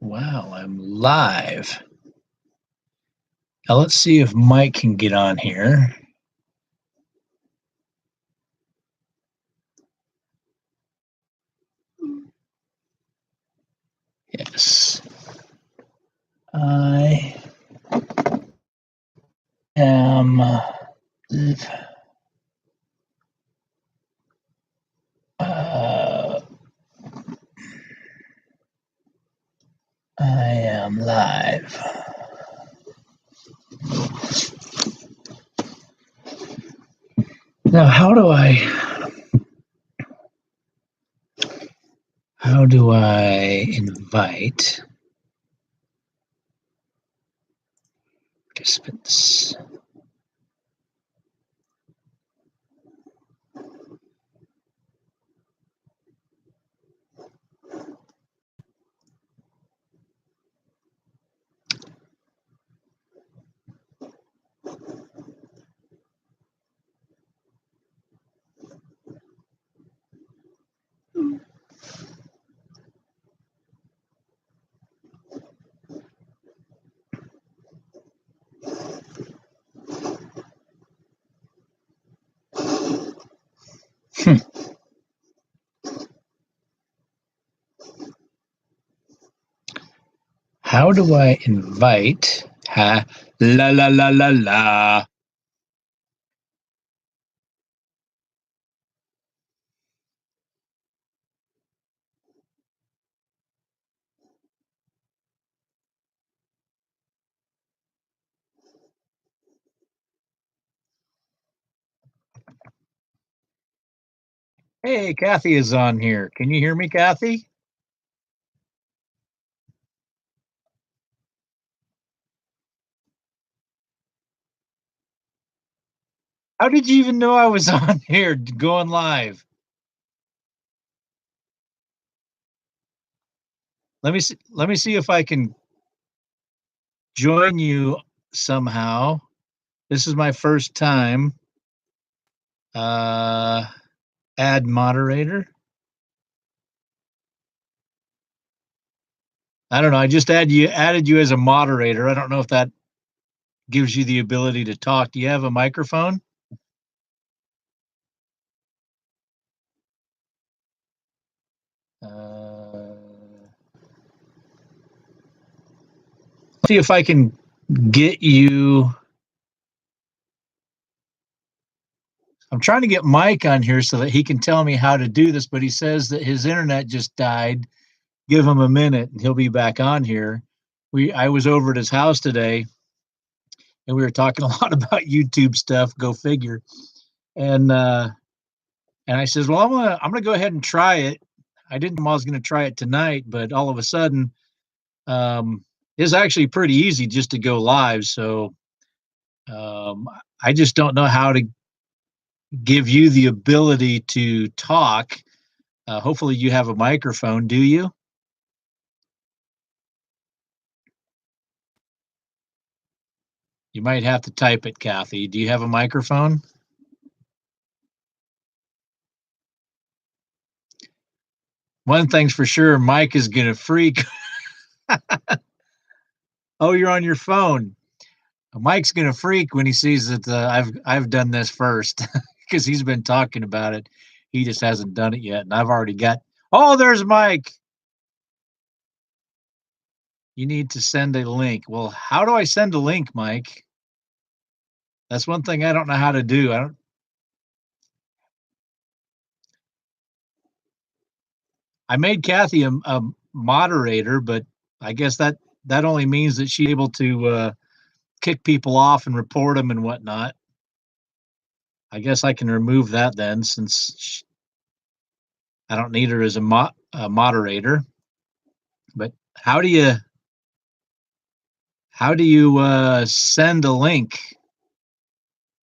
Wow, I'm live. Now let's see if Mike can get on here. Yes. I am uh, I am live. Now how do I invite participants? How do I invite? La la la la la. Hey, Kathy is on here. Can you hear me, Kathy? How did you even know I was on here going live? Let me see if I can join you somehow. This is my first time. Uh, add moderator. I don't know. I just added you as a moderator. I don't know if that gives you the ability to talk. Do you have a microphone? See if I can get you. I'm trying to get Mike on here so that he can tell me how to do this, but he says that his internet just died. Give him a minute and he'll be back on here. I was over at his house today and we were talking a lot about YouTube stuff. Go figure. And I says, well, I'm gonna go ahead and try it. I didn't know I was gonna try it tonight, but all of a sudden, it's actually pretty easy just to go live. So I just don't know how to give you the ability to talk. Hopefully, you have a microphone. Do you? You might have to type it, Kathy. Do you have a microphone? One thing's for sure, Mike is gonna freak. Oh, you're on your phone. Mike's gonna freak when he sees that I've done this first because he's been talking about it. He just hasn't done it yet, and I've already got. Oh, there's Mike. You need to send a link. Well, how do I send a link, Mike? That's one thing I don't know how to do. I made Kathy a moderator, but I guess that only means that she's able to kick people off and report them and whatnot. I guess I can remove that then, since I don't need her as a moderator. But how do you send a link?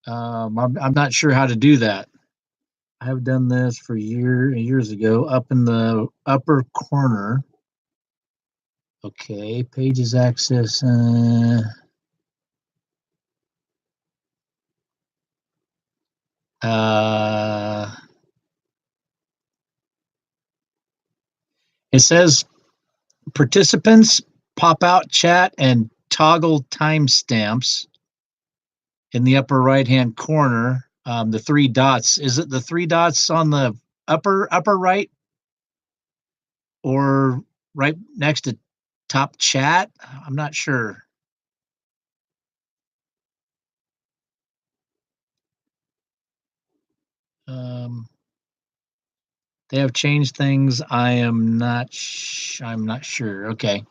I'm not sure how to do that. I've done this for years ago. Up in the upper corner. Okay, pages access. It says participants pop out chat and toggle timestamps in the upper right hand corner. The three dots. Is it the three dots on the upper right, or right next to top chat? I'm not sure. They have changed things. I'm not sure. Okay.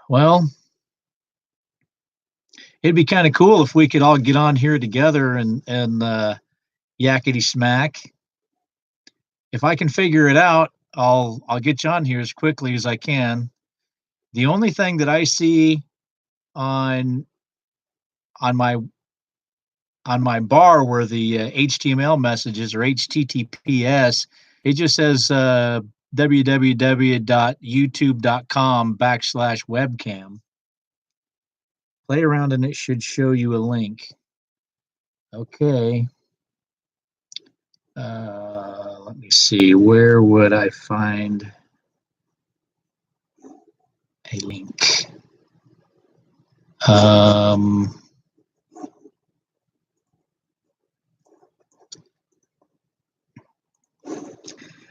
Well, it'd be kind of cool if we could all get on here together and yakety smack. If I can figure it out, I'll get you on here as quickly as I can. The only thing that I see on my bar where the HTML messages or HTTPS, it just says www.youtube.com/webcam. Play around and it should show you a link. Okay. Let me see. Where would I find a link?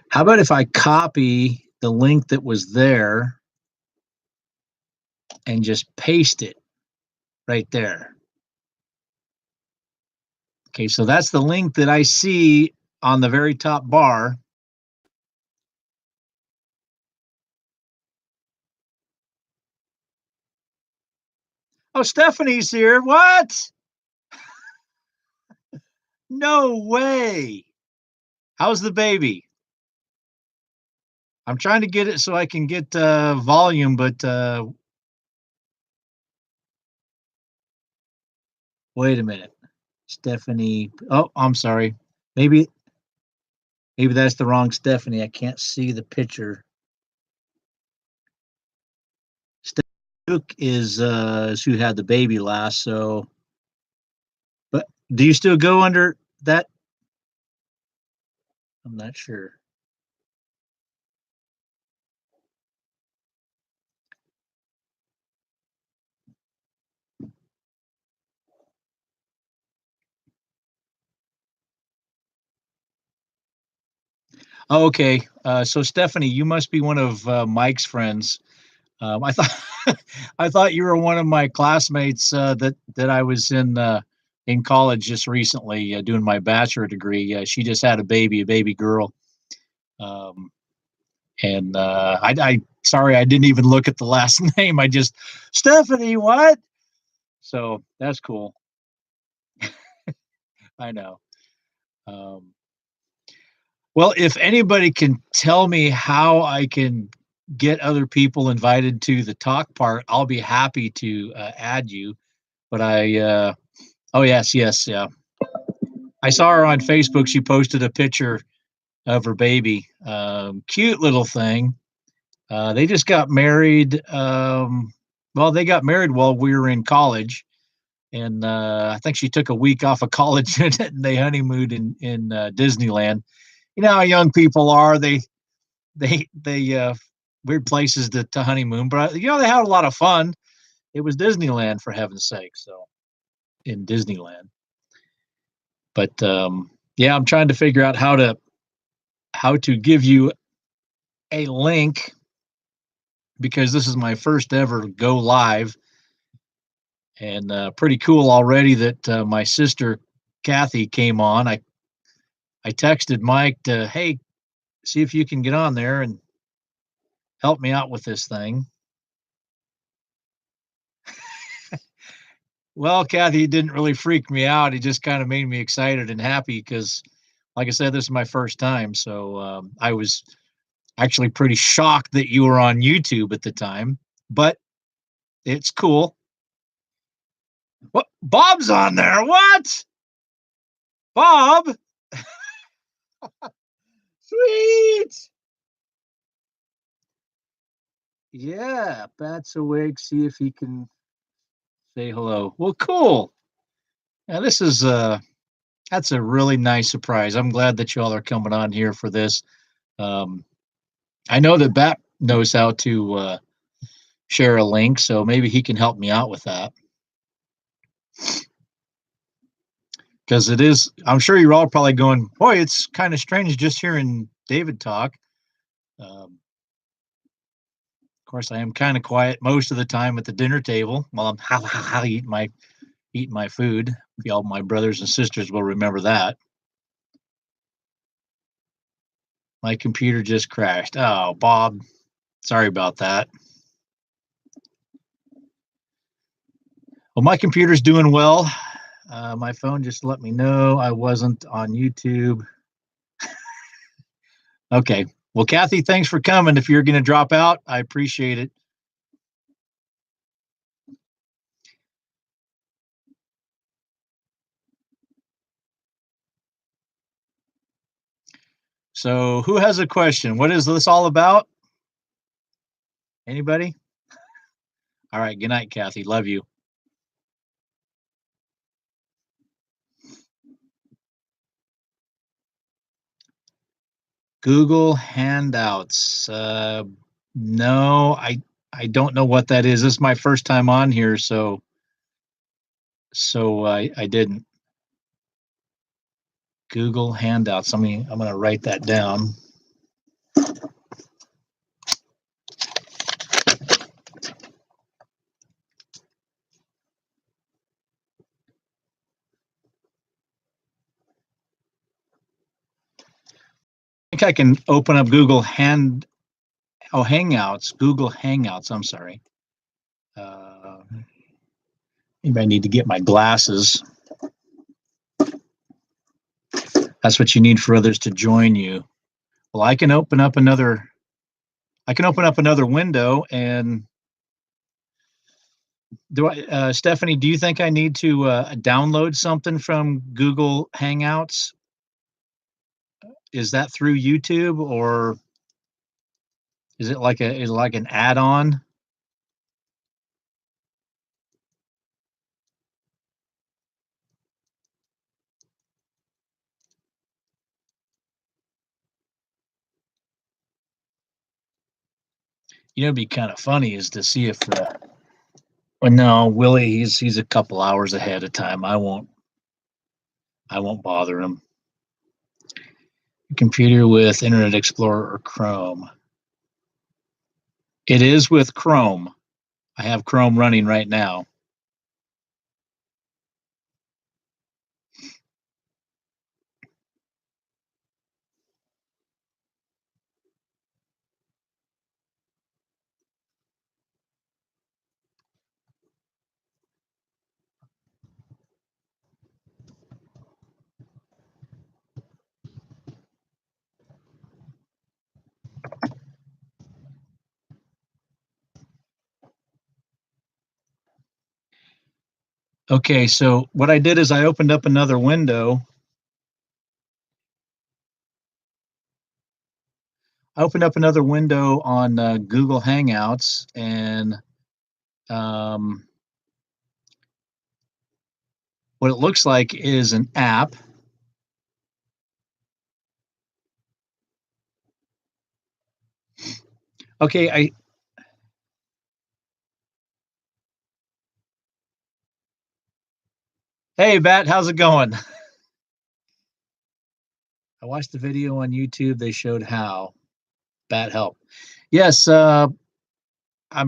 How about if I copy the link that was there and just paste it right there? Okay, so that's the link that I see on the very top bar. Oh, Stephanie's here. What? No way. How's the baby? I'm trying to get it so I can get volume, but wait a minute. Stephanie. Oh, I'm sorry. Maybe that's the wrong Stephanie. I can't see the picture. Stephanie is who had the baby last. So, but do you still go under that? I'm not sure. Oh, okay. So Stephanie, you must be one of Mike's friends. I thought I thought you were one of my classmates that I was in college just recently doing my bachelor degree. She just had a baby girl, um, and I sorry I didn't even look at the last name. I just Stephanie, what? So that's cool. I know. Um, well, if anybody can tell me how I can get other people invited to the talk part, I'll be happy to add you. But oh yes, yeah. I saw her on Facebook. She posted a picture of her baby. Cute little thing. They just got married. Well, they got married while we were in college, and I think she took a week off of college and they honeymooned in Disneyland. You know how young people are. They weird places to honeymoon, but they had a lot of fun. It was Disneyland, for heaven's sake. So in Disneyland, but yeah, I'm trying to figure out how to give you a link because this is my first ever go live, and pretty cool already that my sister Kathy came on. I texted Mike to, hey, see if you can get on there and help me out with this thing. Well, Kathy didn't really freak me out. It just kind of made me excited and happy because, like I said, this is my first time. So I was actually pretty shocked that you were on YouTube at the time, but it's cool. What? Bob's on there? What? Bob? Sweet. Yeah, Pat's awake. See if he can say hello. Well, cool. Yeah, this is that's a really nice surprise. I'm glad that y'all are coming on here for this. I know that knows how to share a link, so maybe he can help me out with that. Because it is, I'm sure you're all probably going, boy, it's kind of strange just hearing David talk. Of course, I am kind of quiet most of the time at the dinner table while I'm eating my food. All my brothers and sisters will remember that. My computer just crashed. Oh, Bob, sorry about that. Well, my computer's doing well. My phone just let me know I wasn't on YouTube. Okay. Well, Kathy, thanks for coming. If you're going to drop out, I appreciate it. So who has a question? What is this all about? Anybody? All right. Good night, Kathy. Love you. Google Handouts. No, I don't know what that is. This is my first time on here, so I didn't. Google Handouts. I'm going to write that down. I think I can open up Hangouts. Google Hangouts. I'm sorry. Maybe I need to get my glasses. That's what you need for others to join you. Well, I can open up another window, and Stephanie, do you think I need to download something from Google Hangouts? Is that through YouTube, or is it like an add-on? It'd be kind of funny is to see if well, no, Willie, he's a couple hours ahead of time. I won't bother him. Computer with Internet Explorer or Chrome. It is with Chrome. I have Chrome running right now. Okay, so what I did is I opened up another window. I opened up another window on Google Hangouts, and what it looks like is an app. Okay, Hey, Bat, how's it going? I watched the video on YouTube. They showed how. Bat help. Yes, I'm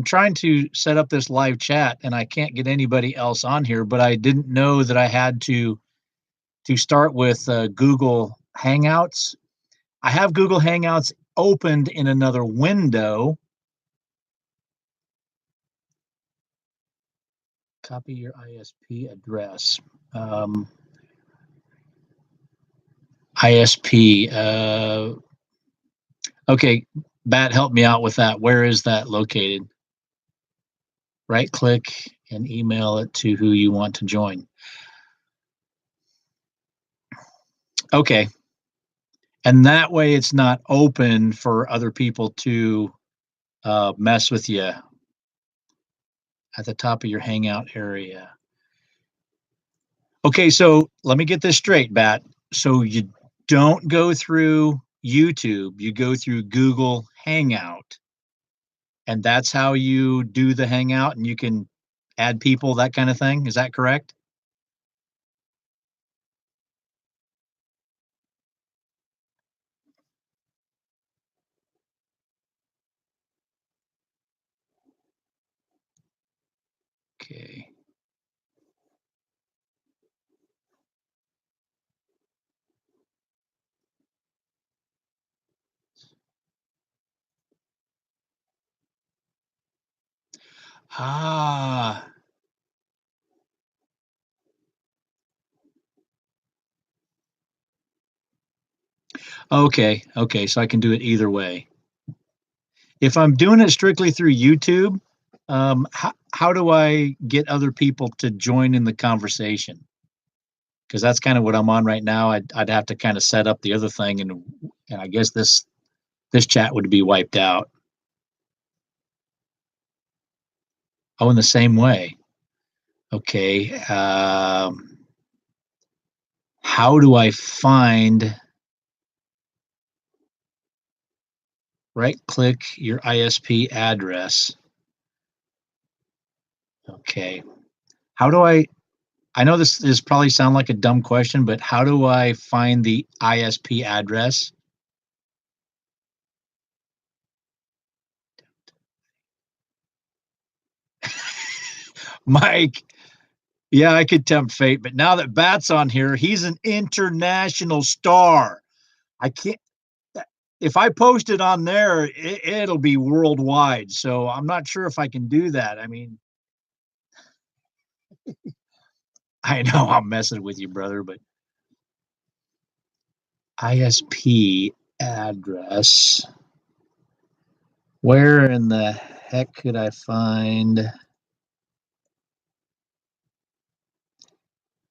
trying to set up this live chat, and I can't get anybody else on here, but I didn't know that I had to start with Google Hangouts. I have Google Hangouts opened in another window. Copy your ISP address. ISP. Okay, Bat, help me out with that. Where is that located? Right click and email it to who you want to join. Okay. And that way it's not open for other people to mess with you at the top of your Hangout area. Okay, so let me get this straight, Bat. So you don't go through YouTube, you go through Google Hangout. And that's how you do the hangout, and you can add people, that kind of thing. Is that correct? Okay. Ah, okay. Okay. So I can do it either way. If I'm doing it strictly through YouTube, how do I get other people to join in the conversation? Because that's kind of what I'm on right now. I'd have to kind of set up the other thing, and I guess this chat would be wiped out. Oh, in the same way. Okay. How do I find right click your ISP address? Okay. How do I know this is probably sound like a dumb question, but how do I find the ISP address? Mike, yeah, I could tempt fate, but now that Bat's on here, he's an international star. I can't, if I post it on there, it'll be worldwide. So I'm not sure if I can do that. I mean, I know I'm messing with you, brother, but ISP address. Where in the heck could I find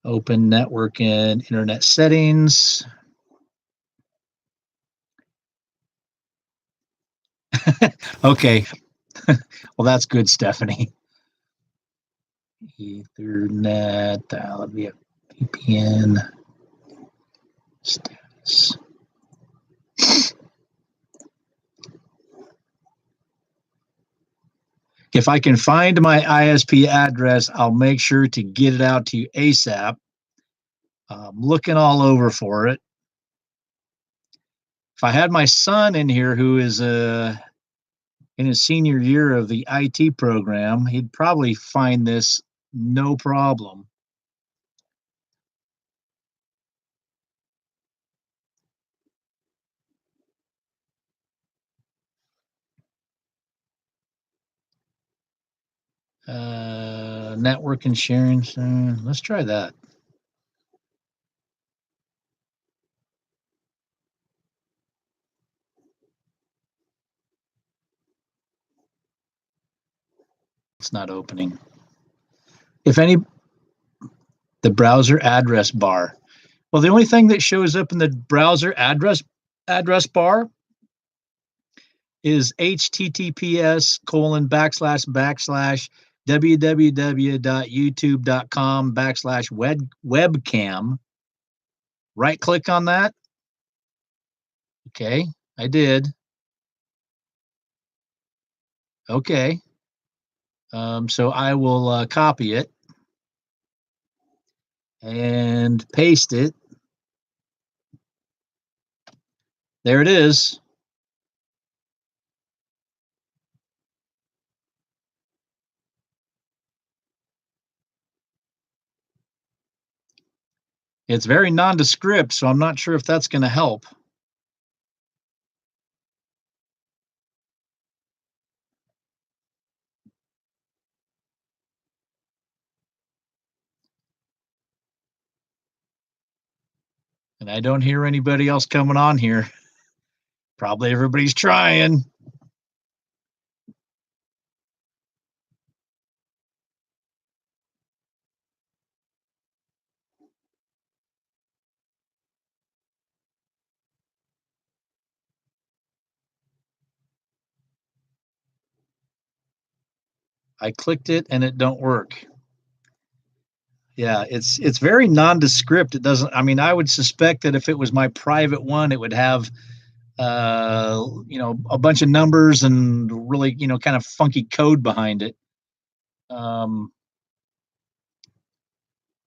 open network and internet settings? Okay. Well, that's good, Stephanie. Ethernet, that'll be a VPN status. If I can find my ISP address, I'll make sure to get it out to you ASAP. I'm looking all over for it. If I had my son in here who is in his senior year of the IT program, he'd probably find this no problem. Network and sharing. Let's try that. It's not opening. If any, the browser address bar. Well, the only thing that shows up in the browser address bar is https:// www.youtube.com/webcam. Right click on that. Okay, I did. Okay. So I will copy it and paste it. There it is. It's very nondescript, so I'm not sure if that's going to help. And I don't hear anybody else coming on here. Probably everybody's trying. I clicked it and it don't work. Yeah, it's very nondescript. It doesn't. I mean, I would suspect that if it was my private one, it would have a bunch of numbers and really, kind of funky code behind it. Um,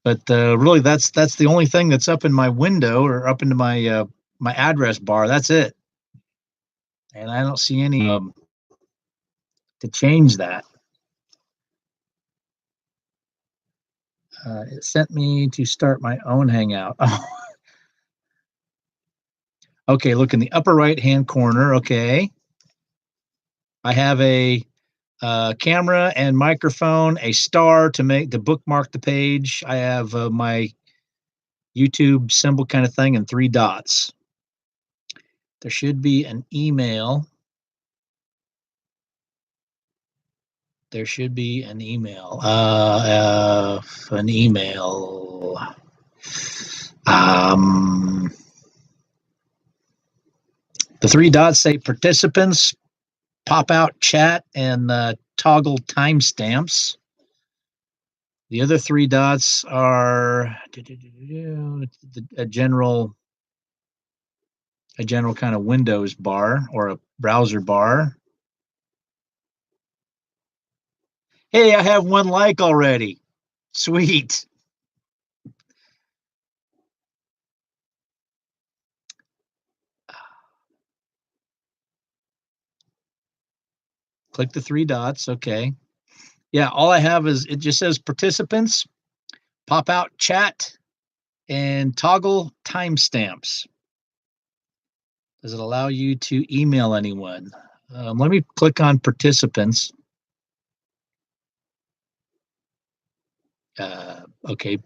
but really, that's the only thing that's up in my window or up into my address bar. That's it, and I don't see any to change that. It sent me to start my own Hangout. Oh, okay. Look in the upper right hand corner. Okay, I have a camera and microphone, a star to bookmark the page. I have my YouTube symbol kind of thing and 3 dots. There should be an email. There should be an email. An email. Um, the 3 dots say participants, pop out chat, and toggle timestamps. The other 3 dots are a general kind of Windows bar or a browser bar. Hey, I have 1 like already. Sweet. Click the 3 dots. Okay. Yeah, all I have is it just says participants, pop out chat, and toggle timestamps. Does it allow you to email anyone? Let me click on participants. Okay,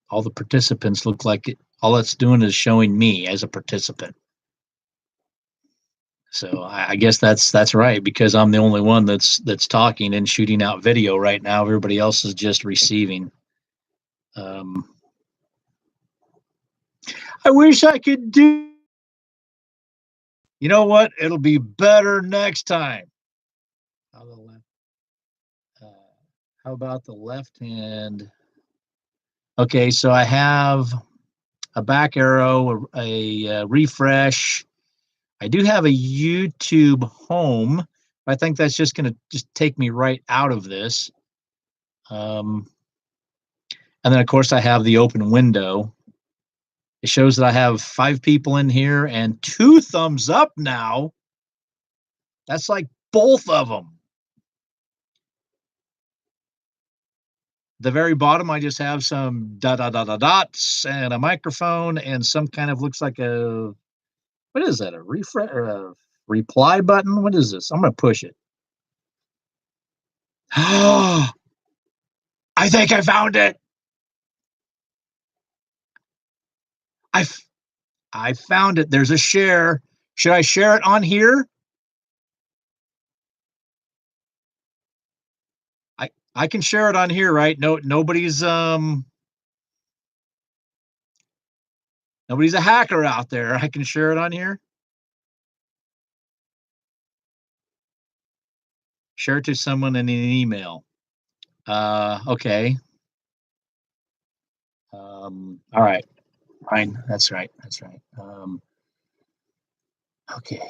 all the participants look like all it's doing is showing me as a participant. So I guess that's right, because I'm the only one that's talking and shooting out video right now. Everybody else is just receiving. I wish I could do. You know what? It'll be better next time. How the left? How about the left hand? Okay, so I have a back arrow, a refresh. I do have a YouTube home. I think that's just going to just take me right out of this. And then, of course, I have the open window. It shows that I have 5 people in here and 2 thumbs up now. That's like both of them. The very bottom, I just have some dots and a microphone and some kind of looks like what is that? A refresh or a reply button? What is this? I'm going to push it. Oh, I think I found it. I found it. There's a share. Should I share it on here? I can share it on here, right? Nobody's a hacker out there. I can share it on here. Share it to someone in an email. Okay. All right. Fine. That's right. Okay.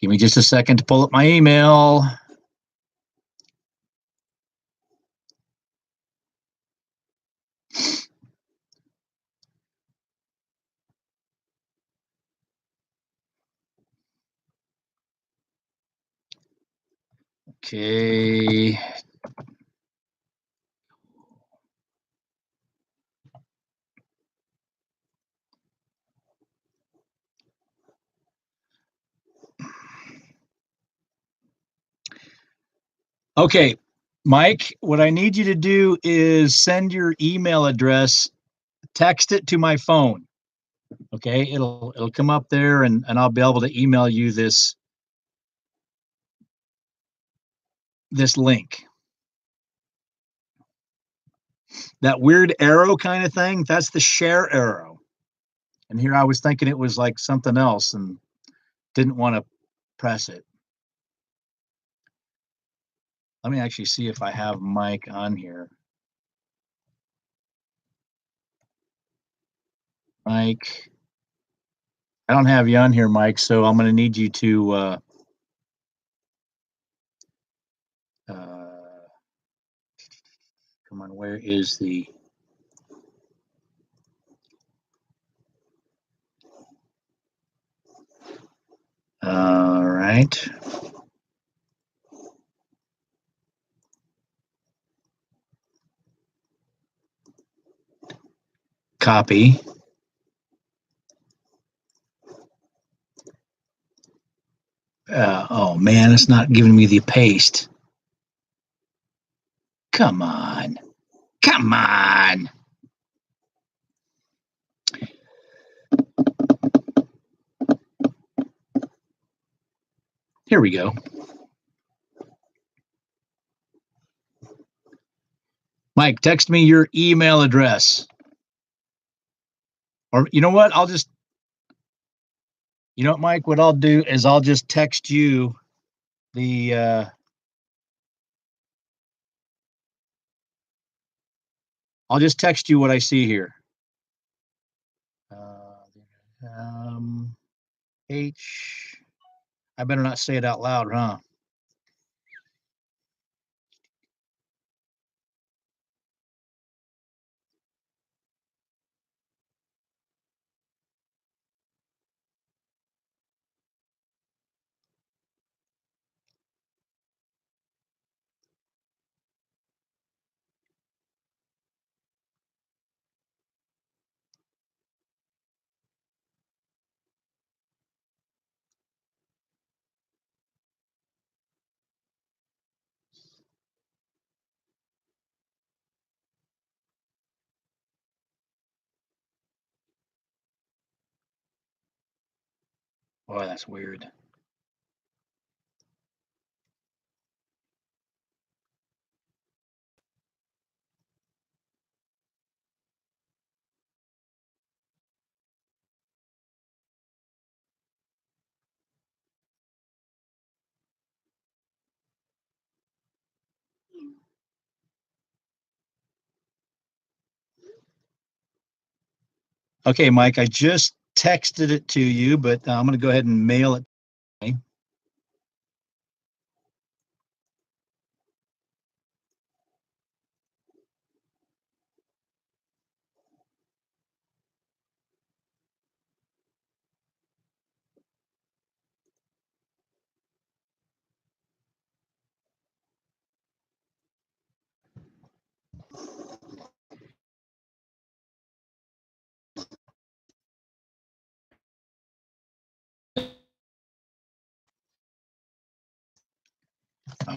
Give me just a second to pull up my email. Okay. Okay, Mike, what I need you to do is send your email address, text it to my phone. Okay, it'll come up there and I'll be able to email you this link. That weird arrow kind of thing, that's the share arrow. And here I was thinking it was like something else and didn't want to press it. Let me actually see if I have Mike on here. Mike. don't have you on here, Mike, so I'm going to need you to come on. Where is the? All right. Copy. Oh man, it's not giving me the paste. Come on. Come on. Here we go. Mike, text me your email address. Or you know what? You know what, Mike? What I'll do is I'll just text you the I'll just text you what I see here. H. I better not say it out loud, huh? Boy, that's weird. Okay, Mike, I just texted it to you, but I'm going to go ahead and mail it.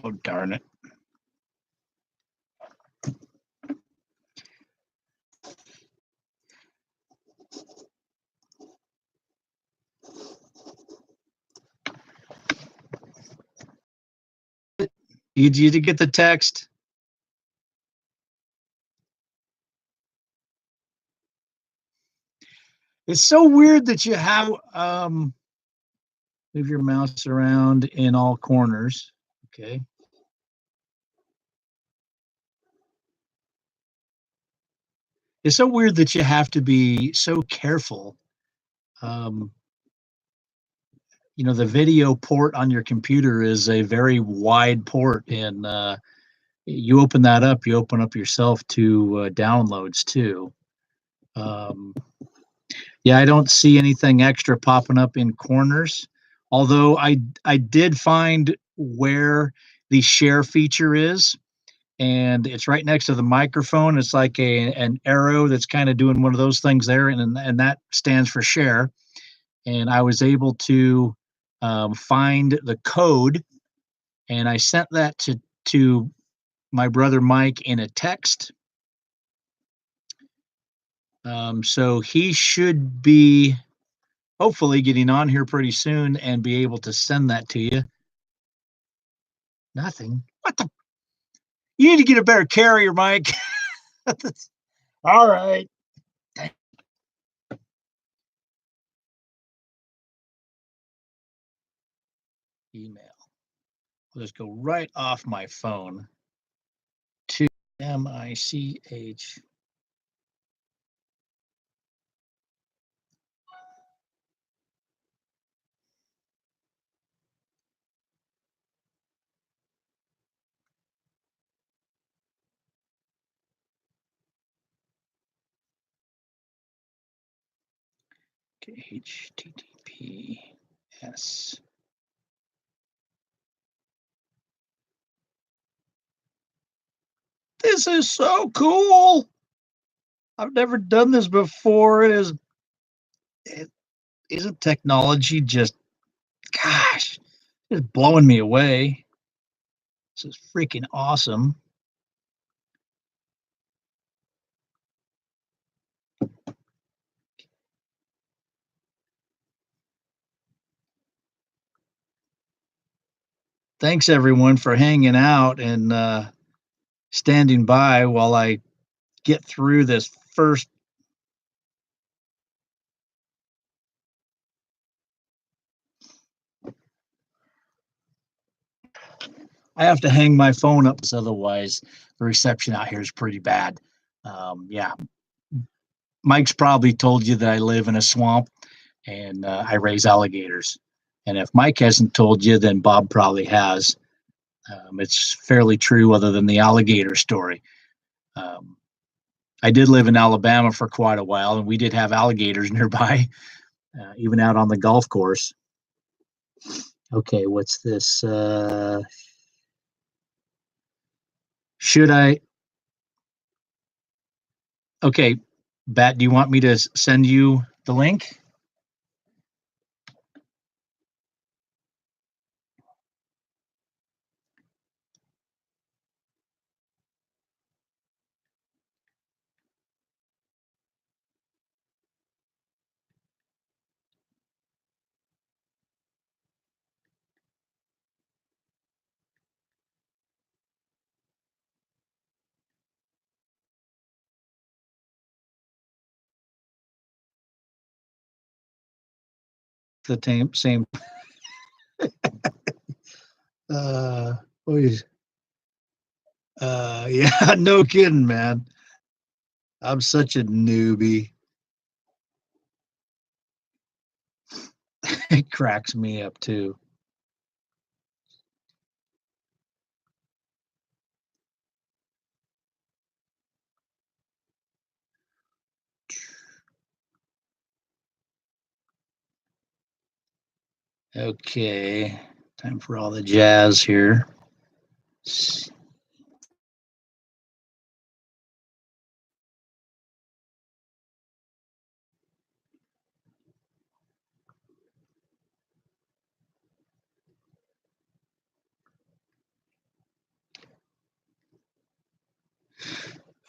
Oh, darn it. Did you get the text? It's so weird that you have move your mouse around in all corners. Okay. It's so weird that you have to be so careful. Um, the video port on your computer is a very wide port, and you open that up, you open up yourself to downloads too. Yeah, I don't see anything extra popping up in corners. Although I did find where the share feature is, and it's right next to the microphone. It's like an arrow that's kind of doing one of those things there, and that stands for share. And I was able to find the code, and I sent that to my brother Mike in a text. So he should be hopefully getting on here pretty soon and be able to send that to you. Nothing. What the? You need to get a better carrier, Mike. All right. Email. I'll just go right off my phone to MICH. HTTPS. This is so cool. I've never done this before. It isn't technology just, gosh, it's blowing me away. This is freaking awesome. Thanks everyone for hanging out and standing by while I get through this first. I have to hang my phone up, otherwise the reception out here is pretty bad. Yeah, Mike's probably told you that I live in a swamp and I raise alligators. And if Mike hasn't told you, then Bob probably has. It's fairly true, other than the alligator story. I did live in Alabama for quite a while, and we did have alligators nearby, even out on the golf course. Okay, what's this? Should I? Okay, Bat, do you want me to send you the link? The same. uh, yeah, no kidding, man. I'm such a newbie. It cracks me up too. Okay, time for all the jazz here.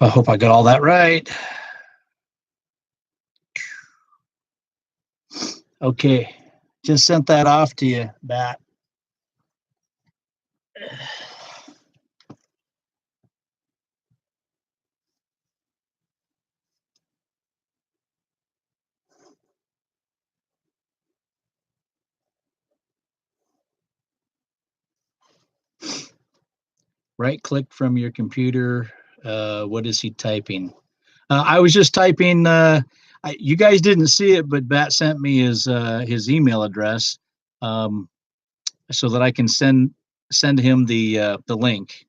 I hope I got all that right. Okay, just sent that off to you, Bat. Right click from your computer. What is he typing? I was just typing. You guys didn't see it, but Bat sent me his email address, so that I can send him the link.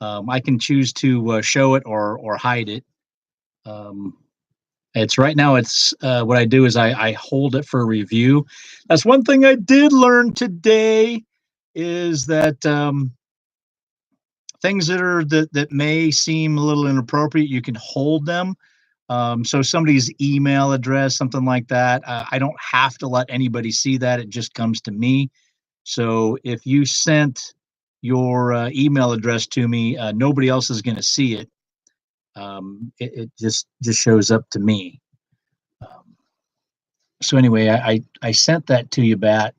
I can choose to show it or hide it. It's right now. It's what I do is I hold it for review. That's one thing I did learn today, is that things that may seem a little inappropriate, you can hold them. So somebody's email address, something like that, I don't have to let anybody see that. It just comes to me. So if you sent your email address to me, nobody else is going to see it. It just shows up to me. So anyway, I sent that to you, Bat,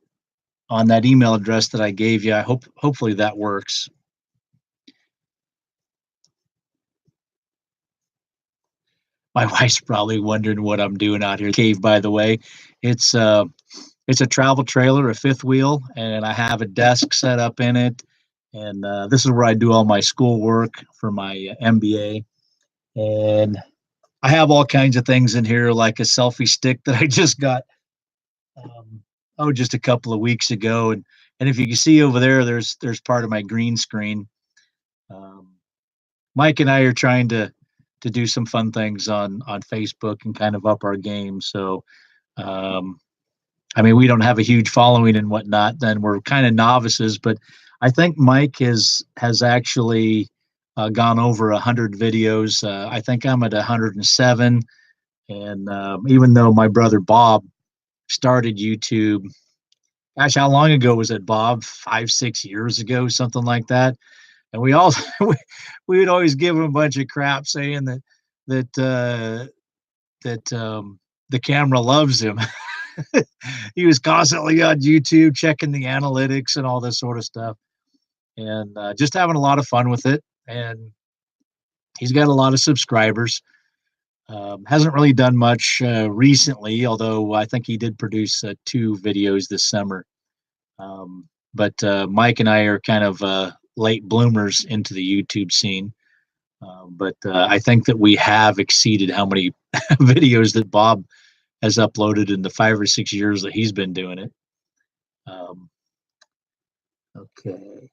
on that email address that I gave you. Hopefully that works. My wife's probably wondering what I'm doing out here. Cave, by the way, it's a travel trailer, a fifth wheel, and I have a desk set up in it. And this is where I do all my schoolwork for my MBA. And I have all kinds of things in here, like a selfie stick that I just got, just a couple of weeks ago. And if you can see over there, there's part of my green screen. Mike and I are trying to do some fun things on Facebook and kind of up our game. So Um, I mean, we don't have a huge following and whatnot, then we're kind of novices, but I think Mike has actually gone over 100 videos. I think I'm at 107. And even though my brother Bob started YouTube, gosh, how long ago was it, Bob? 5, 6 years ago, something like that. And we all we would always give him a bunch of crap saying that the camera loves him. He was constantly on YouTube checking the analytics and all this sort of stuff, and just having a lot of fun with it. And he's got a lot of subscribers. Hasn't really done much recently, although I think he did produce 2 videos this summer. But Mike and I are kind of late bloomers into the YouTube scene. But I think that we have exceeded how many videos that Bob has uploaded in the 5 or 6 years that he's been doing it. Okay.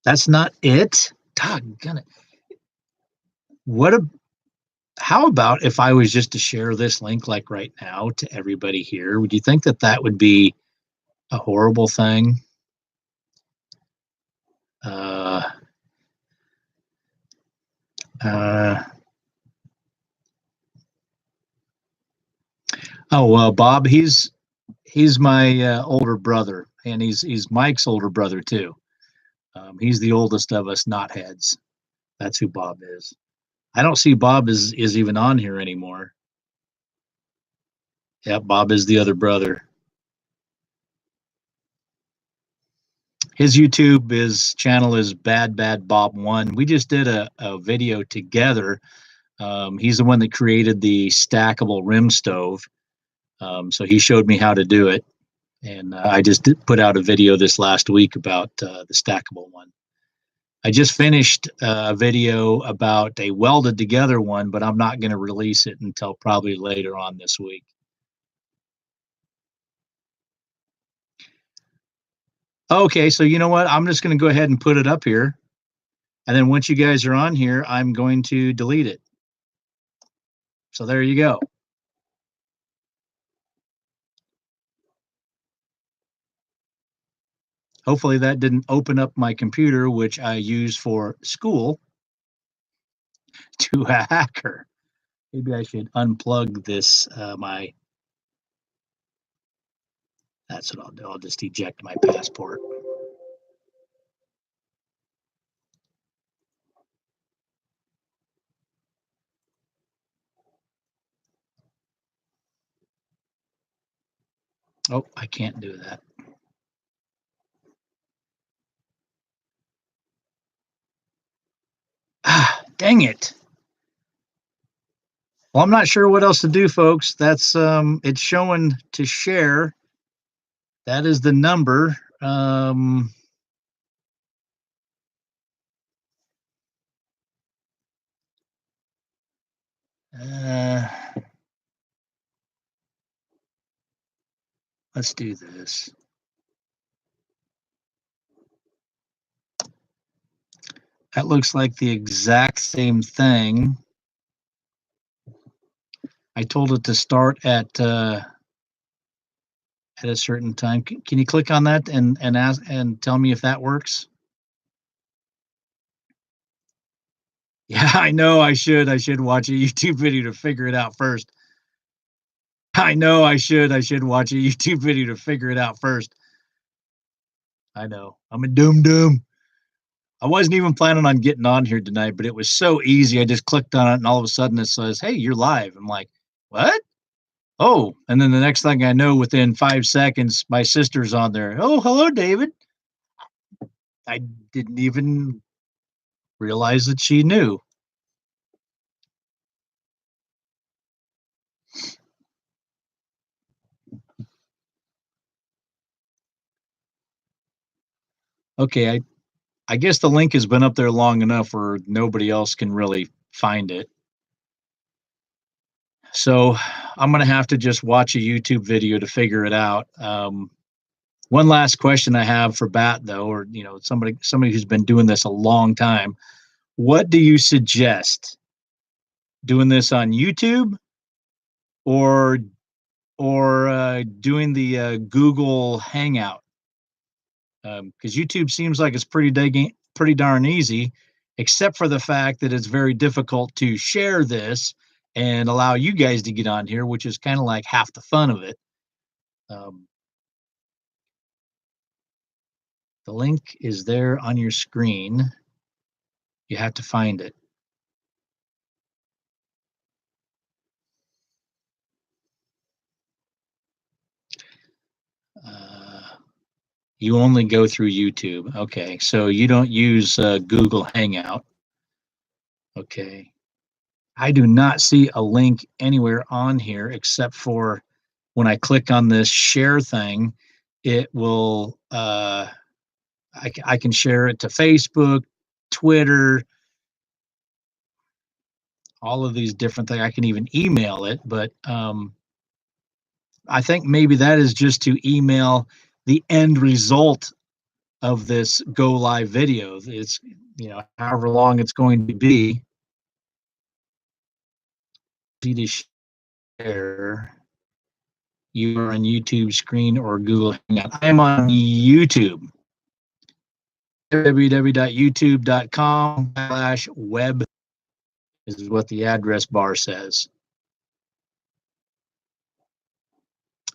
That's not it. Doggone it. How about if I was just to share this link like right now to everybody here? Would you think that that would be a horrible thing? Uh, uh, Bob, he's my older brother, and he's Mike's older brother too. He's the oldest of us knotheads. That's who Bob is. I don't see Bob is even on here anymore. Yeah, Bob is the other brother. His channel is Bad Bad Bob 1. We just did a video together. He's the one that created the stackable rim stove. So he showed me how to do it. And I just put out a video this last week about the stackable one. I just finished a video about a welded together one, but I'm not going to release it until probably later on this week. Okay, so you know what? I'm just going to go ahead and put it up here. And then once you guys are on here, I'm going to delete it. So there you go. Hopefully that didn't open up my computer, which I use for school, to a hacker. Maybe I should unplug this, that's what I'll do. I'll just eject my passport. Oh, I can't do that. Ah, dang it. Well, I'm not sure what else to do, folks. That's it's showing to share. That is the number. Uh, let's do this. That looks like the exact same thing. I told it to start at a certain time. Can you click on that and ask and tell me if that works? Yeah, I know I should. I should watch a YouTube video to figure it out first. I know I should. I should watch a YouTube video to figure it out first. I know. I'm a dum. I wasn't even planning on getting on here tonight, but it was so easy. I just clicked on it, and all of a sudden it says, "Hey, you're live." I'm like, "What?" Oh, and then the next thing I know, within 5 seconds, my sister's on there. Oh, hello, David. I didn't even realize that she knew. Okay, I guess the link has been up there long enough where nobody else can really find it. So I'm gonna have to just watch a YouTube video to figure it out. One last question I have for Bat, though, or somebody who's been doing this a long time. What do you suggest? Doing this on YouTube or or doing the Google Hangout, because YouTube seems like it's pretty darn easy, except for the fact that it's very difficult to share this and allow you guys to get on here, which is kind of like half the fun of it. Um, the link is there on your screen. You have to find it. Uh, you only go through YouTube. Okay, so you don't use Google Hangout. Okay. I do not see a link anywhere on here except for when I click on this share thing, it will, I can share it to Facebook, Twitter, all of these different things. I can even email it, but I think maybe that is just to email the end result of this go live video. It's, however long it's going to be. Easy to share. You are on YouTube screen or Google Hangout. I am on YouTube. www.youtube.com/web is what the address bar says.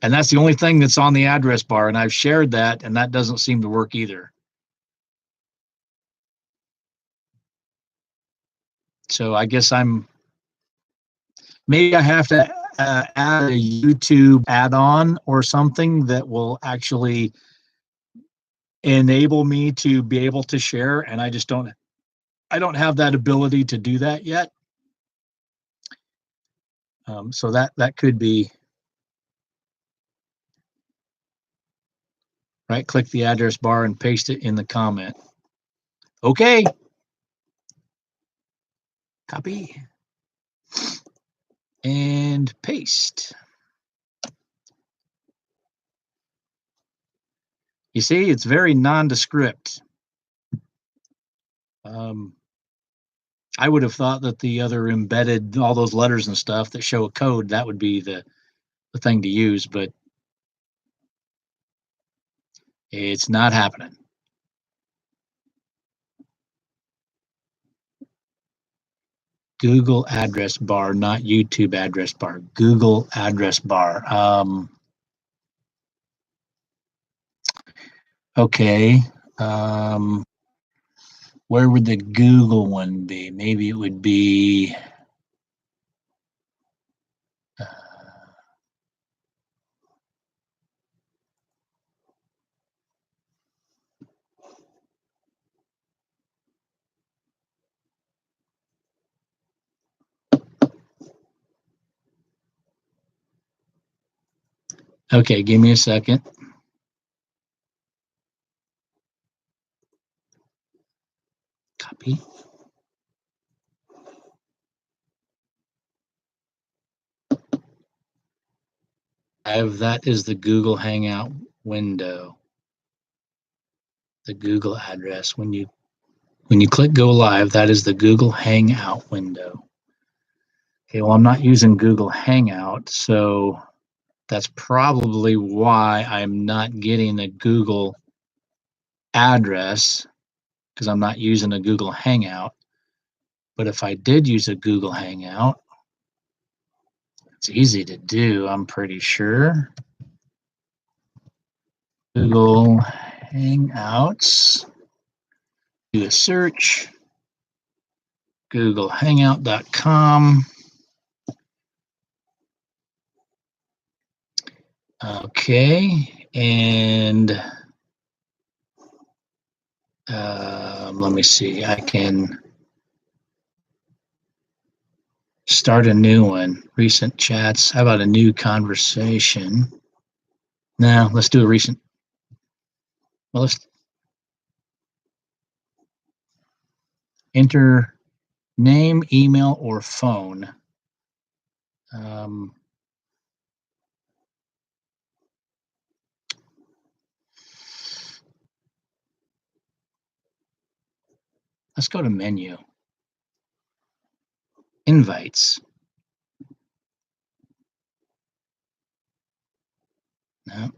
And that's the only thing that's on the address bar. And I've shared that, and that doesn't seem to work either. So I guess maybe I have to add a YouTube add-on or something that will actually enable me to be able to share. And I don't have that ability to do that yet. So that could be. Right click the address bar and paste it in the comment. Okay. Copy and paste. You see, it's very nondescript. I would have thought that the other embedded, all those letters and stuff that show a code, that would be the thing to use, but it's not happening. Google address bar, not YouTube address bar. Google address bar. Okay. Where would the Google one be? Maybe it would be. Okay, give me a second. Copy. That is the Google Hangout window. The Google address. When you click go live, that is the Google Hangout window. Okay, well, I'm not using Google Hangout, so that's probably why I'm not getting a Google address, because I'm not using a Google Hangout. But if I did use a Google Hangout, it's easy to do, I'm pretty sure. Google Hangouts, do a search, googlehangout.com. Okay, and let me see, I can start a new one. Recent chats. How about a new conversation? No, let's do a recent. Well, let's enter name, email, or phone. Let's go to menu. Invites. Yeah.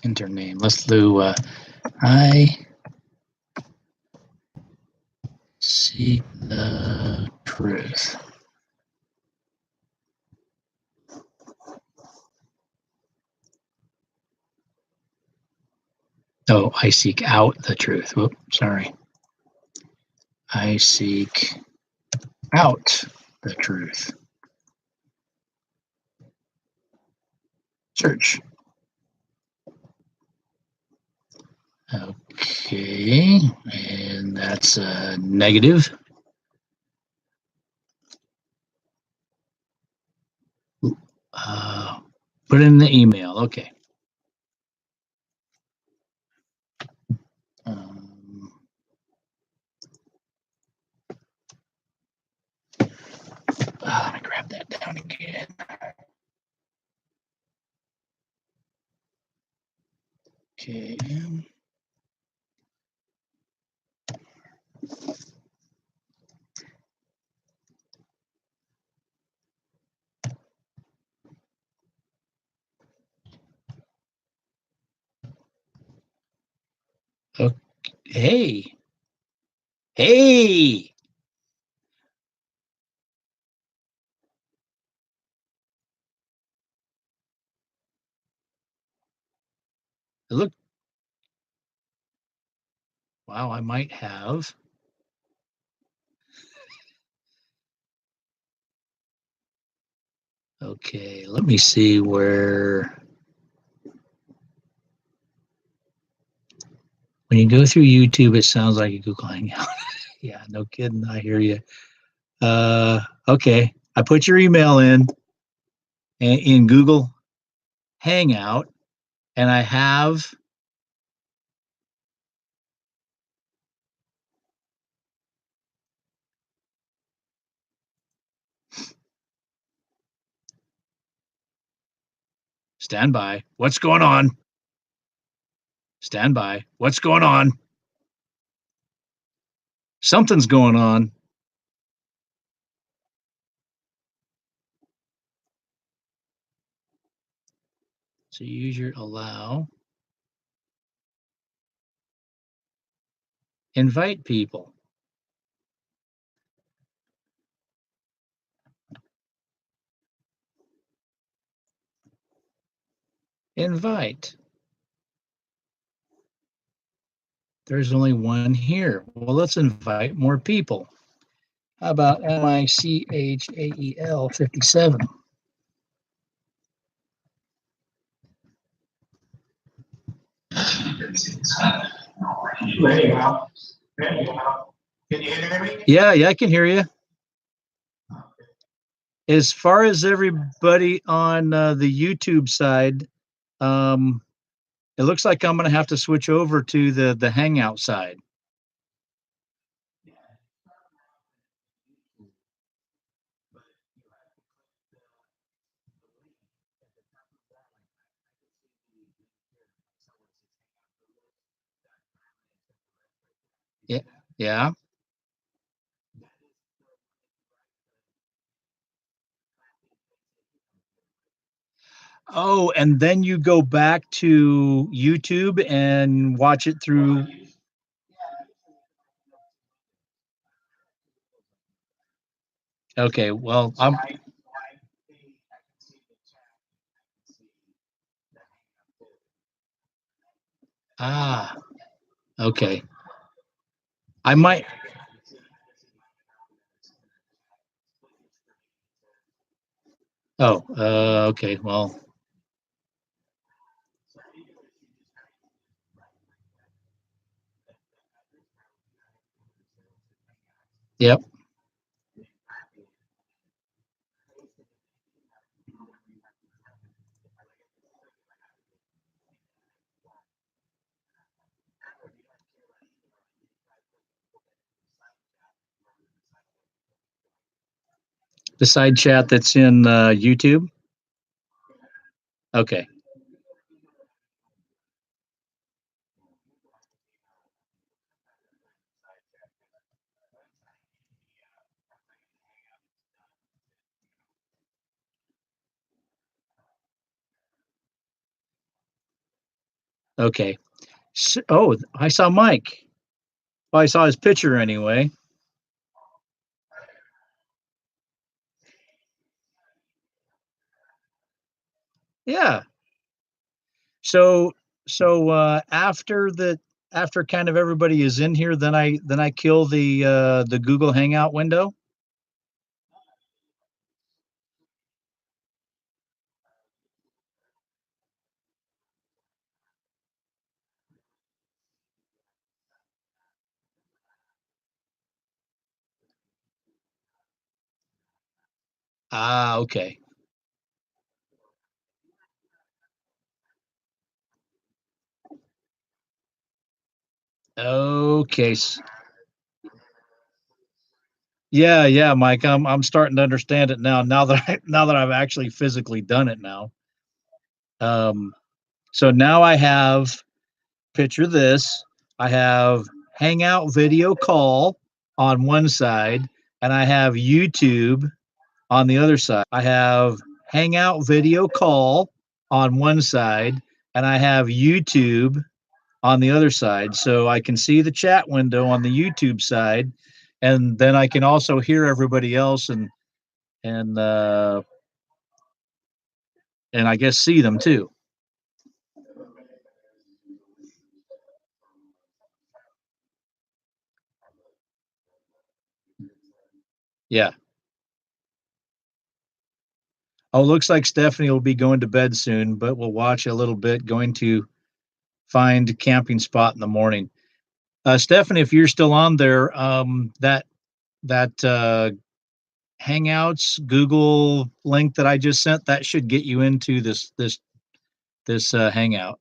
Enter name. Let's do I seek the truth. Oh, I seek out the truth. Whoop, sorry. I seek out the truth. Search. Okay, and that's negative. Uh, put in the email. Okay. Um, let me grab that down again. Okay. Okay. Hey. Hey. Look. Wow, I might have. Okay, let me see where. When you go through YouTube, it sounds like a Google Hangout. Yeah, no kidding. I hear you. Okay, I put your email in Google Hangout, and I have. Stand by. What's going on? Stand by. What's going on? Something's going on. So use your allow. Invite people. Invite. There's only one here. Well, let's invite more people. How about Michael 57? Can you hear me? Yeah, I can hear you. As far as everybody on the YouTube side, it looks like I'm going to have to switch over to the Hangout side. Yeah, yeah. Oh, and then you go back to YouTube and watch it through. Okay, well, ah, okay. I might. Oh, okay. Well, yep. The side chat that's in YouTube. Okay. Okay. Oh, I saw Mike. Well, I saw his picture anyway. Yeah. So after kind of everybody is in here, then I kill the Google Hangout window. Ah, okay. Okay. Yeah, yeah, Mike. I'm starting to understand it now. Now that I've actually physically done it now. Um, so now I have picture this. I have Hangout video call on one side, and I have YouTube on the other side. I have Hangout video call on one side, and I have YouTube on the other side. So I can see the chat window on the YouTube side, and then I can also hear everybody else and uh, and I guess see them too. Yeah. Oh, looks like Stephanie will be going to bed soon, but we'll watch a little bit. Going to find a camping spot in the morning. Stephanie, if you're still on there, that Hangouts Google link that I just sent, that should get you into this Hangout.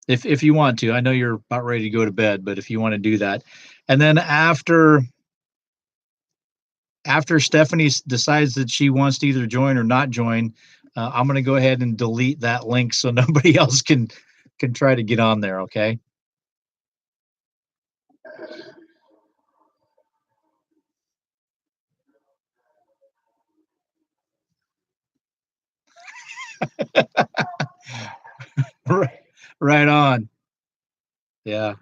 If you want to, I know you're about ready to go to bed, but if you want to do that, and then after Stephanie decides that she wants to either join or not join, I'm going to go ahead and delete that link so nobody else can try to get on there. Okay. Right, right on. Yeah.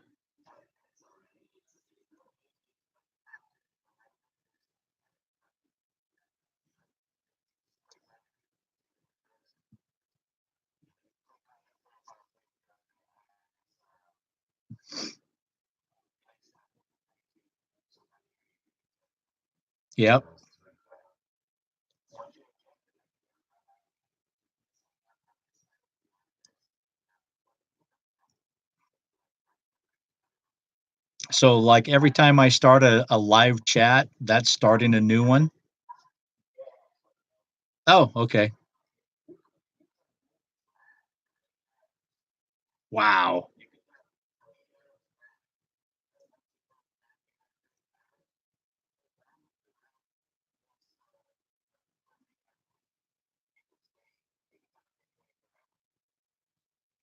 Yep. So like every time I start a live chat, that's starting a new one. Oh, okay. Wow.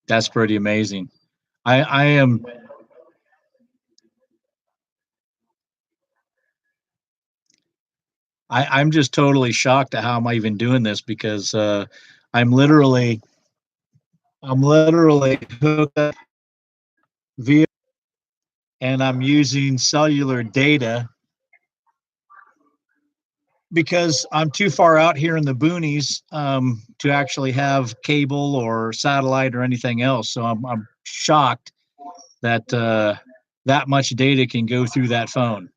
That's pretty amazing. I am I'm just totally shocked at how am I even doing this because I'm literally I'm literally hooked up via and I'm using cellular data because I'm too far out here in the boonies to actually have cable or satellite or anything else. So I'm shocked that that much data can go through that phone.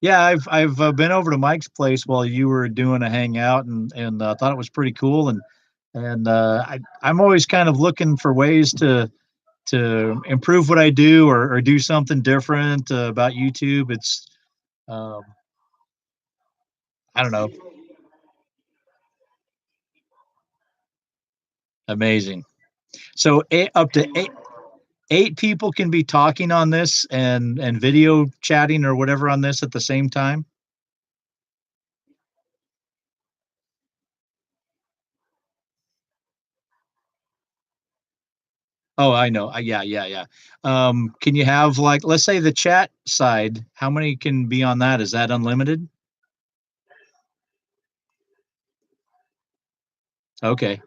Yeah, I've been over to Mike's place while you were doing a hangout and thought it was pretty cool and I'm always kind of looking for ways to improve what I do or do something different about YouTube. It's um, I don't know, amazing. So up to eight people can be talking on this and video chatting or whatever on this at the same time. Oh, I know. Yeah, yeah, yeah. Can you have like, let's say the chat side? How many can be on that? Is that unlimited? Okay.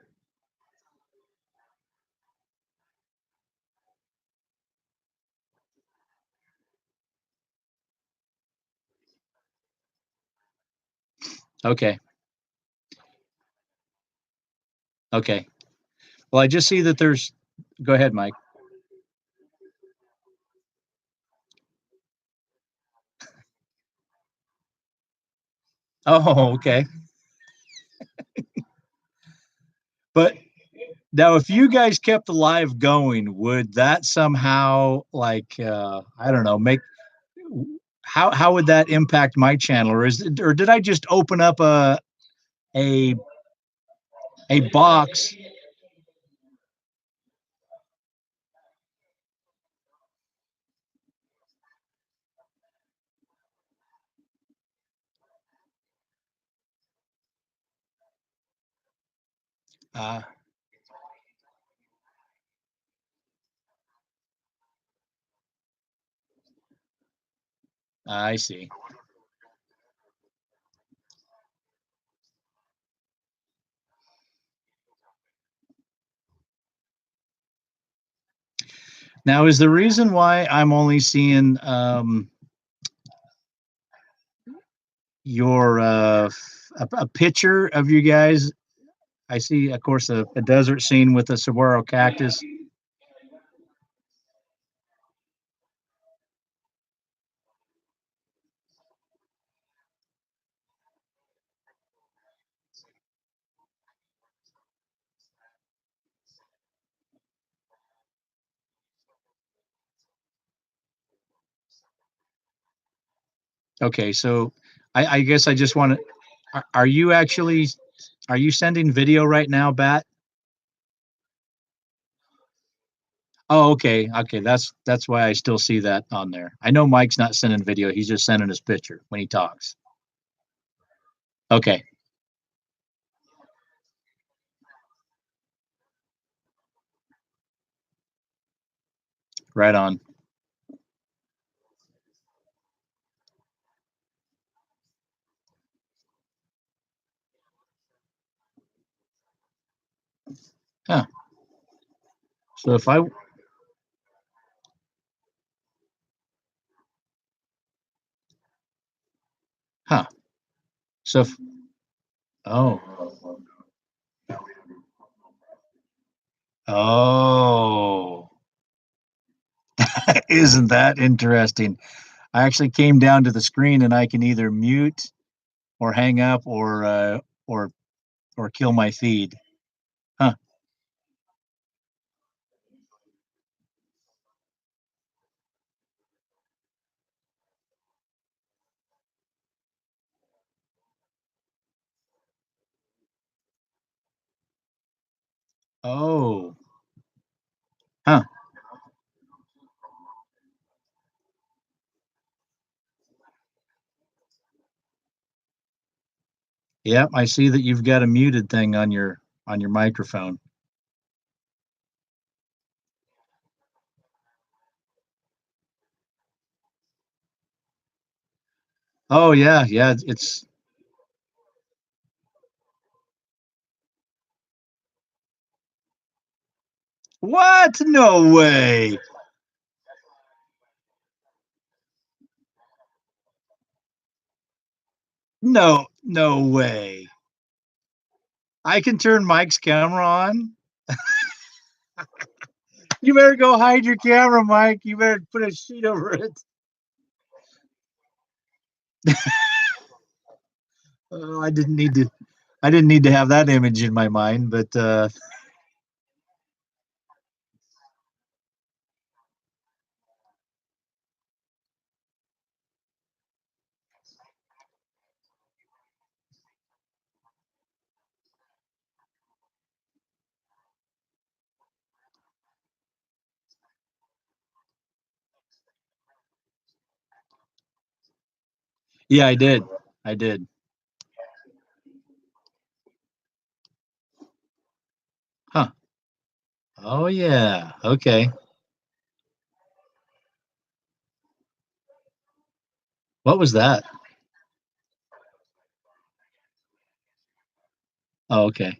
Okay. Okay. Well, I just see that there's go ahead, Mike. Oh, okay. But now if you guys kept the live going, would that somehow like, I don't know, make how would that impact my channel? Or is it or did I just open up a a box? Uh, I see. Now is the reason why I'm only seeing, your, a picture of you guys. I see, of course, a desert scene with a saguaro cactus. Okay, so I guess I just wanna are you actually are you sending video right now, Bat? Oh, okay, okay, that's why I still see that on there. I know Mike's not sending video, he's just sending his picture when he talks. Okay, right on. Huh, so if I huh, so if oh, oh, isn't that interesting? I actually came down to the screen and I can either mute or hang up or or kill my feed. Huh. Oh. Huh. Yep, I see that you've got a muted thing on your microphone. Oh yeah, yeah, it's what? No way. No, no way. I can turn Mike's camera on. You better go hide your camera, Mike. You better put a sheet over it. Oh, I didn't need to have that image in my mind, but yeah, I did. I did. Huh. Oh yeah. Okay. What was that? Oh, okay.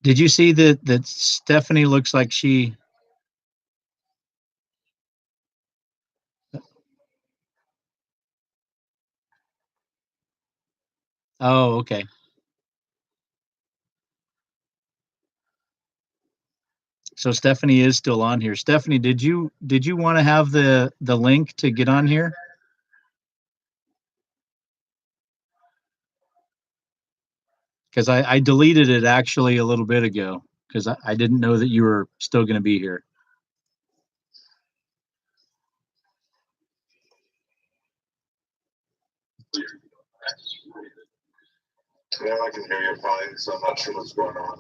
Did you see that Stephanie looks like she? Oh, okay. So Stephanie is still on here. Stephanie, did you want to have the link to get on here? Because I deleted it actually a little bit ago because I didn't know that you were still going to be here. Yeah, I can hear you fine, so I'm not sure what's going on.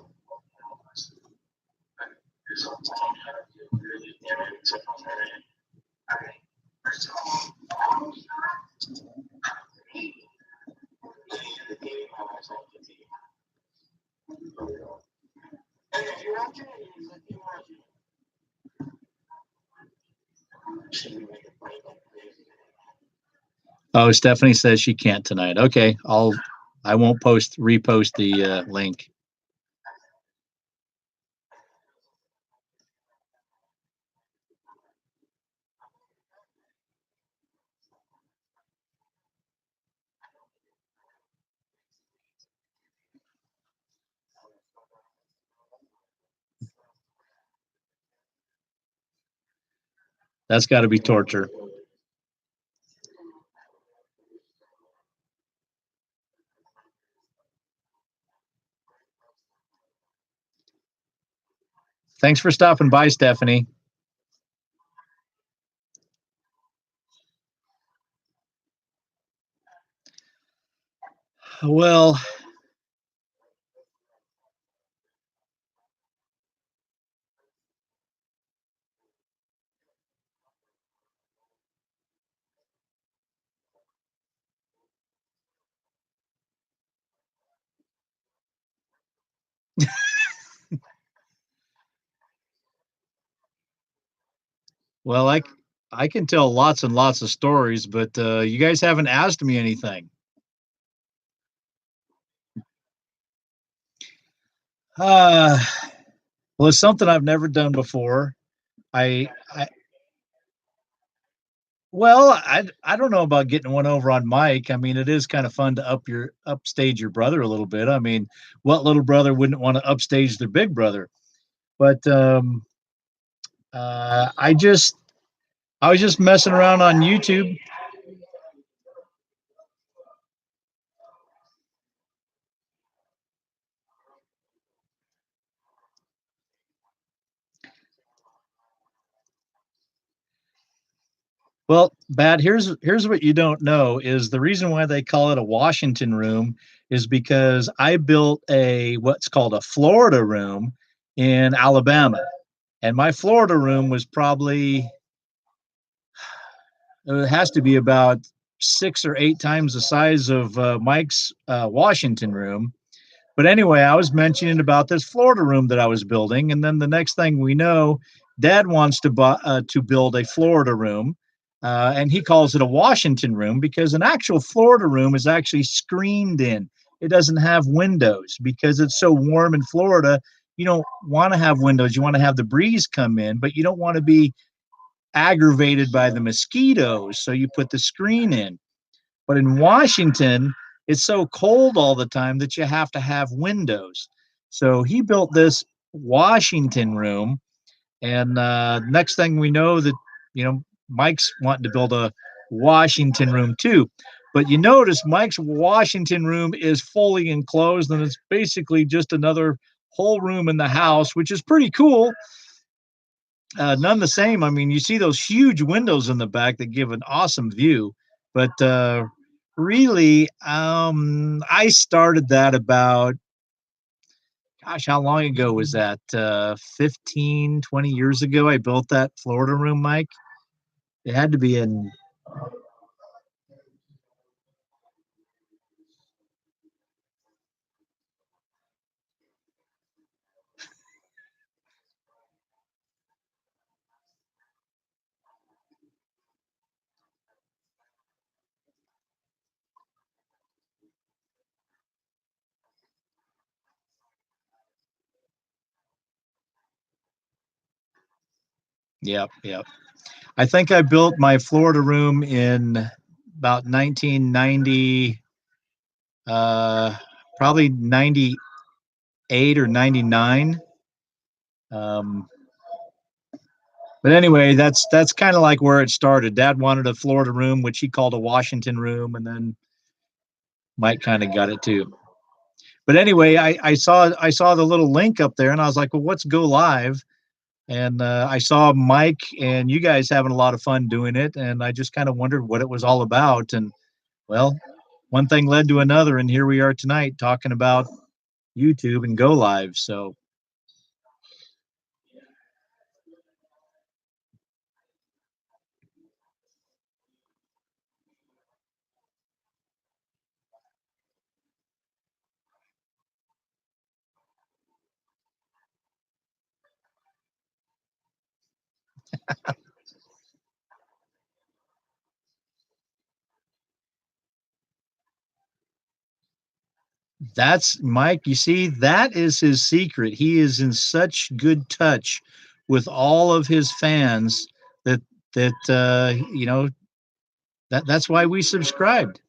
Oh, Stephanie says she can't tonight. Okay, I won't repost the link. That's got to be torture. Thanks for stopping by, Stephanie. Well, well, I can tell lots and lots of stories, but you guys haven't asked me anything. Uh, well, it's something I've never done before. I well, I don't know about getting one over on Mike. I mean, it is kind of fun to upstage your brother a little bit. I mean, what little brother wouldn't want to upstage their big brother? But uh, I just I was just messing around on YouTube. Well, Bad, here's what you don't know is the reason why they call it a Washington room is because I built a what's called a Florida room in Alabama. And my Florida room was probably it has to be about 6 or 8 times the size of Mike's Washington room. But anyway, I was mentioning about this Florida room that I was building, and then the next thing we know, Dad wants to build a Florida room, and he calls it a Washington room because an actual Florida room is actually screened in. It doesn't have windows because it's so warm in Florida. You don't want to have windows. You want to have the breeze come in, but you don't want to be aggravated by the mosquitoes. So you put the screen in. But in Washington, it's so cold all the time that you have to have windows. So he built this Washington room, and next thing we know, that Mike's wanting to build a Washington room too. But you notice Mike's Washington room is fully enclosed, and it's basically just another whole room in the house, which is pretty cool. None the same. I mean, you see those huge windows in the back that give an awesome view, but really, I started that about, gosh, how long ago was that? 15, 20 years ago. I built that Florida room, Mike. It had to be in. Yep, yep. I think I built my Florida room in about 1990, probably 98 or 99. Um, but anyway, that's kind of like where it started. Dad wanted a Florida room, which he called a Washington room, and then Mike kind of got it too. But anyway, I saw the little link up there, and I was like, well, what's Go Live? And I saw Mike and you guys having a lot of fun doing it, and I just kind of wondered what it was all about. And well, one thing led to another, and here we are tonight talking about YouTube and Go Live. So that's Mike. You see, that is his secret. He is in such good touch with all of his fans that that's why we subscribed.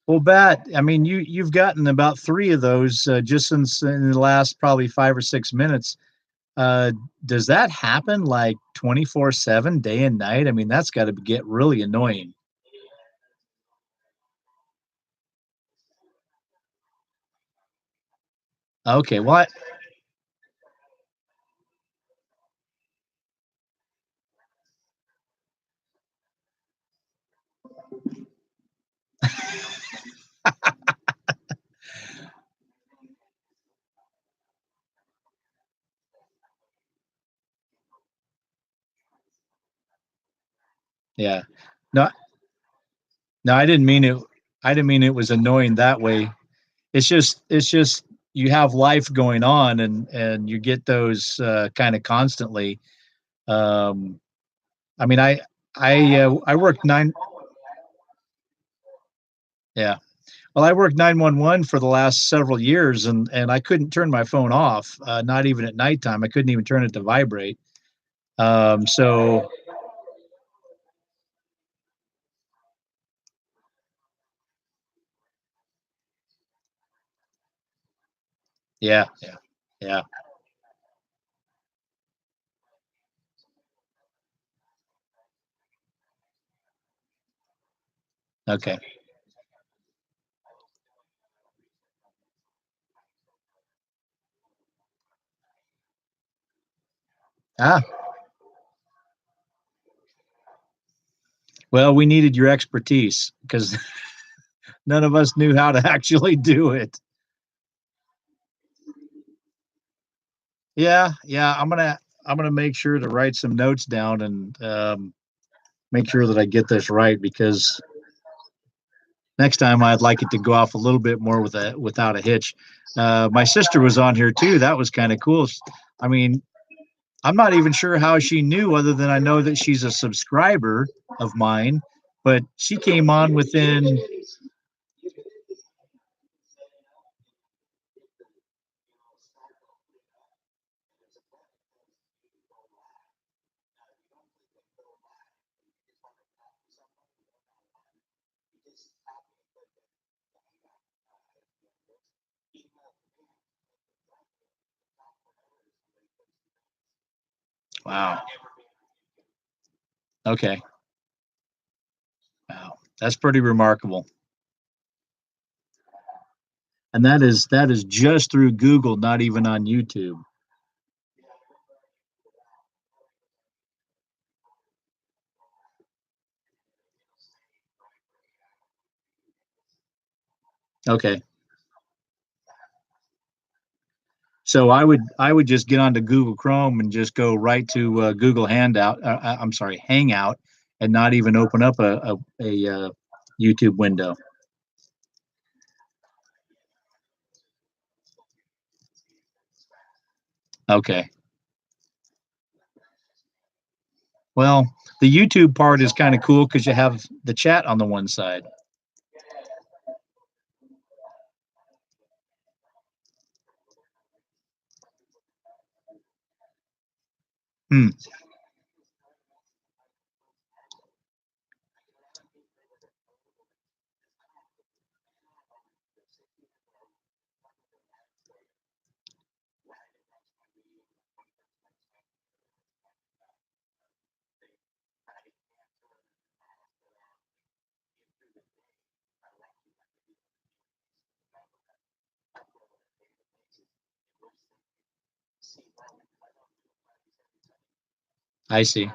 Well, Bat, I mean, you've gotten about three of those just since in the last probably 5 or 6 minutes. Uh, does that happen like 24/7, day and night? I mean, that's got to get really annoying. Okay, well, yeah. No, no, I didn't mean it. I didn't mean it was annoying that way. It's just you have life going on, and you get those kind of constantly. Um, I mean, I worked nine. Yeah. Well, I worked 911 for the last several years, and I couldn't turn my phone off, not even at nighttime. I couldn't even turn it to vibrate. So yeah, yeah, yeah. Okay. Ah, well, we needed your expertise because none of us knew how to actually do it. Yeah, yeah. I'm gonna make sure to write some notes down and make sure that I get this right because next time I'd like it to go off a little bit more without a hitch. My sister was on here too. That was kind of cool. I mean, I'm not even sure how she knew, other than I know that she's a subscriber of mine. But she came on within. Wow. Okay. Wow. That's pretty remarkable. And that is just through Google, not even on YouTube. Okay. So I would just get onto Google Chrome and just go right to Google Handout. I'm sorry, Hangout, and not even open up a YouTube window. Okay. Well, the YouTube part is kind of cool because you have the chat on the one side. Hmm. I see.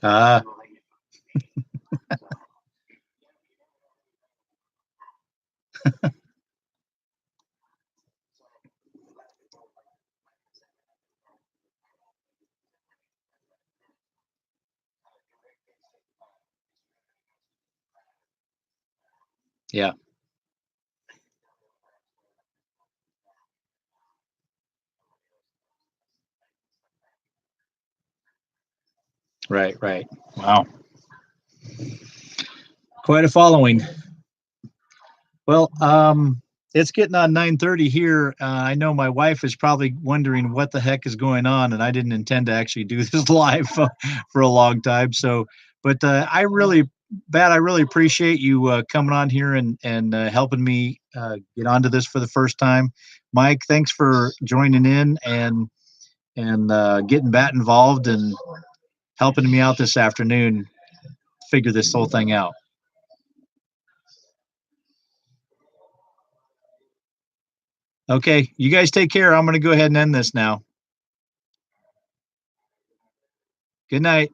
Ah, yeah. Right, right. Wow. Quite a following. Well, it's getting on 9:30 here. I know my wife is probably wondering what the heck is going on, and I didn't intend to actually do this live for a long time. So, but I really appreciate you coming on here and helping me get onto this for the first time. Mike, thanks for joining in and getting Bat involved and helping me out this afternoon figure this whole thing out. Okay, you guys take care. I'm going to go ahead and end this now. Good night.